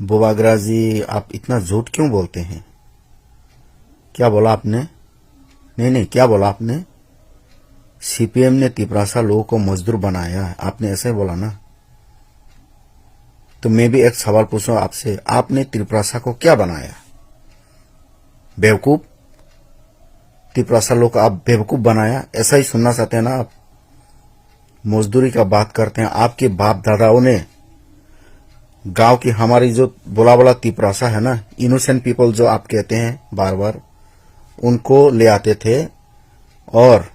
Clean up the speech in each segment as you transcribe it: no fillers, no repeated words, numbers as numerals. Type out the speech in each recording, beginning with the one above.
बोबागरा जी, आप इतना झूठ क्यों बोलते हैं? क्या बोला आपने? नहीं, क्या बोला आपने? सीपीएम ने तिपरासा लोगों को मजदूर बनाया है, आपने ऐसे बोला ना। तो मैं भी एक सवाल पूछूं आपसे, आपने तिपरासा को क्या बनाया? बेवकूफ? तिपरासा लोग को आप बेवकूफ बनाया, ऐसा ही सुनना चाहते हैं ना आप? मजदूरी का बात करते हैं, आपके बाप दादाओं ने गांव की हमारी जो बोला तिपरासा है ना, इनोसेंट पीपल जो आप कहते हैं बार बार, उनको ले आते थे और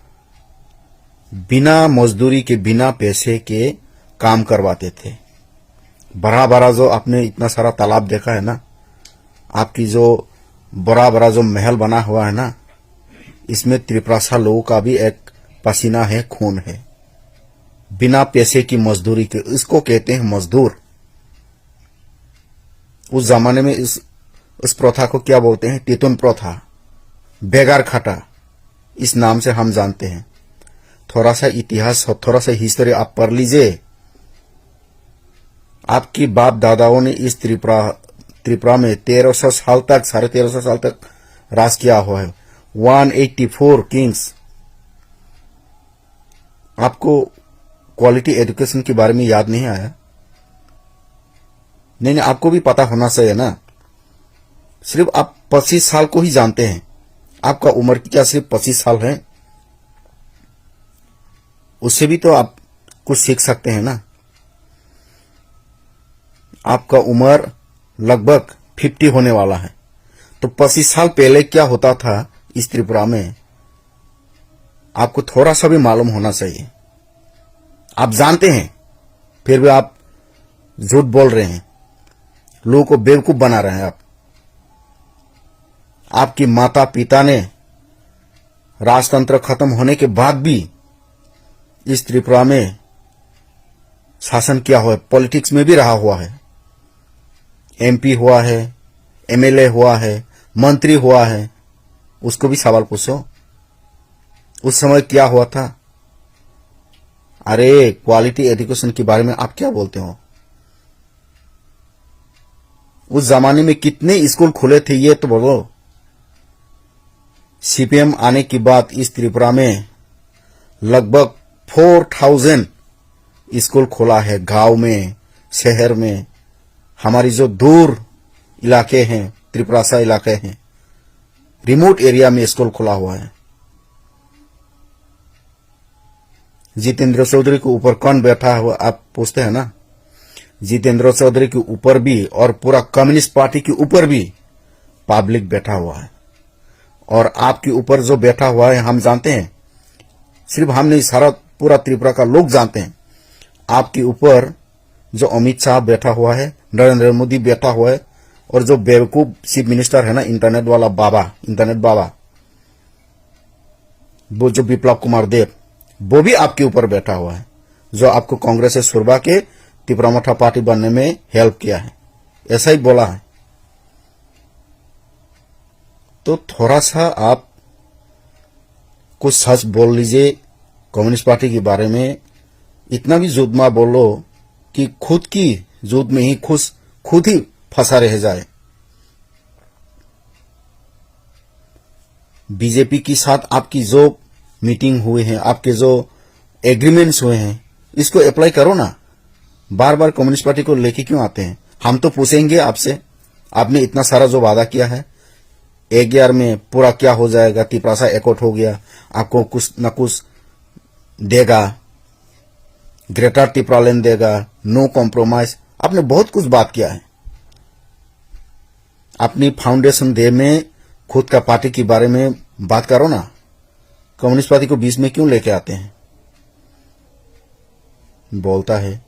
बिना मजदूरी के, बिना पैसे के काम करवाते थे। बड़ा बड़ा जो आपने इतना सारा तालाब देखा है ना, आपकी जो बड़ा बड़ा जो महल बना हुआ है ना, इसमें तिपरासा लोगों का भी एक पसीना है, खून है। बिना पैसे की मजदूरी के, इसको कहते हैं मजदूर। उस जमाने में इस प्रथा को क्या बोलते हैं? टीतुन प्रथा, बेगार खटा, इस नाम से हम जानते हैं। थोड़ा सा इतिहास, थोड़ा सा हिस्ट्री आप पढ़ लीजिए। आपकी बाप दादाओं ने इस त्रिपुरा में 1300 साल तक, 1350 साल तक राज किया हुआ है। 184 किंग्स। आपको क्वालिटी एजुकेशन के बारे में याद नहीं आया? नहीं, आपको भी पता होना चाहिए ना। सिर्फ आप 25 साल को ही जानते हैं। आपका उम्र क्या सिर्फ 25 साल है? उससे भी तो आप कुछ सीख सकते हैं ना। आपका उम्र लगभग 50 होने वाला है, तो 25 साल पहले क्या होता था इस त्रिपुरा में, आपको थोड़ा सा भी मालूम होना चाहिए। आप जानते हैं, फिर भी आप झूठ बोल रहे हैं, लोगों को बेवकूफ बना रहे हैं आप। आपकी माता पिता ने राजतंत्र खत्म होने के बाद भी इस त्रिपुरा में शासन किया हुआ है, पॉलिटिक्स में भी रहा हुआ है। एमपी हुआ है, एमएलए हुआ है, मंत्री हुआ है। उसको भी सवाल पूछो, उस समय क्या हुआ था? अरे, क्वालिटी एजुकेशन के बारे में आप क्या बोलते हो? उस जमाने में कितने स्कूल खुले थे ये तो बोलो। सीपीएम आने के बाद इस त्रिपुरा में लगभग 4000 स्कूल खोला है, गांव में, शहर में। हमारी जो दूर इलाके हैं, त्रिपुरासा इलाके हैं, रिमोट एरिया में स्कूल खुला हुआ है। जितेंद्र चौधरी के ऊपर कौन बैठा हुआ आप पूछते हैं ना? जितेंद्र चौधरी के ऊपर भी और पूरा कम्युनिस्ट पार्टी के ऊपर भी पब्लिक बैठा हुआ है। और आपके ऊपर जो बैठा हुआ है हम जानते हैं, सिर्फ हम नहीं, सारा पूरा त्रिपुरा का लोग जानते हैं। आपके ऊपर जो अमित शाह बैठा हुआ है, नरेंद्र मोदी बैठा हुआ है, और जो बेवकूफ चीफ मिनिस्टर है ना, इंटरनेट वाला बाबा, इंटरनेट बाबा, वो जो विप्लव कुमार देव, वो भी आपके ऊपर बैठा हुआ है, जो आपको कांग्रेस से छुड़वा के त्रिपुरा मठा पार्टी बनने में हेल्प किया है। ऐसा ही बोला है। तो थोड़ा सा आप कुछ सच बोल लीजिए कम्युनिस्ट पार्टी के बारे में। इतना भी झूठ मत बोलो कि खुद की झूठ में ही खुद ही फंसा रह जाए। बीजेपी के साथ आपकी जो मीटिंग हुए हैं, आपके जो एग्रीमेंट्स हुए हैं, इसको अप्लाई करो ना। बार बार कम्युनिस्ट पार्टी को लेके क्यों आते हैं? हम तो पूछेंगे आपसे, आपने इतना सारा जो वादा किया है, 1 में पूरा क्या हो जाएगा? तिपरासा एकॉर्ड हो गया, आपको कुछ न कुछ देगा, ग्रेटर त्रिपुरालैंड देगा, नो कॉम्प्रोमाइज। आपने बहुत कुछ बात किया है। अपनी फाउंडेशन डे में खुद का पार्टी के बारे में बात करो ना। कम्युनिस्ट पार्टी को बीच में क्यों लेके आते हैं? बोलता है